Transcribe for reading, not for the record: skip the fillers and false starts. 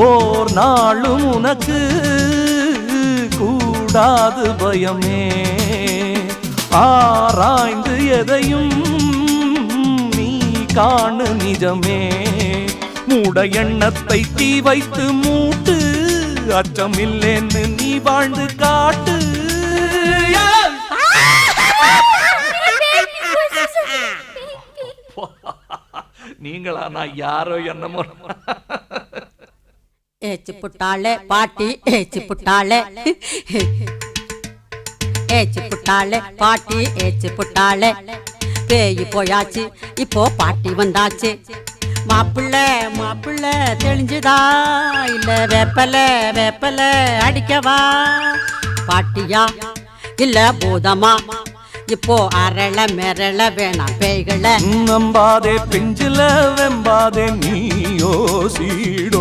ஓர் நாளும் உனக்கு கூடாது பயமே ஆராய்ந்து எதையும் நீ காணு நிஜமே மூட எண்ணத்தை தீ வைத்து மூட்டு அச்சமில்லேன்னு நீ வாழ்ந்து காட்டு நீங்களா நான் யாரோ என்னமோ ஏச்சு புட்டாளே பாட்டி ஏச்சு புட்டாளே ஏச்சு புட்டாளே பாட்டி ஏச்சு புட்டாளே பேய் போயாச்சு இப்போ பாட்டி வந்தாச்சு மாப்பிள்ள மாப்பிள்ள தெளிஞ்சுதா இல்ல வேப்பல அடிக்கவா பாட்டியா இல்ல பூதமா இப்போ அரள மெரள வேணாம் பேய்களை நம்பாதே பிஞ்சில வெம்பாதே நீயோ சீடோ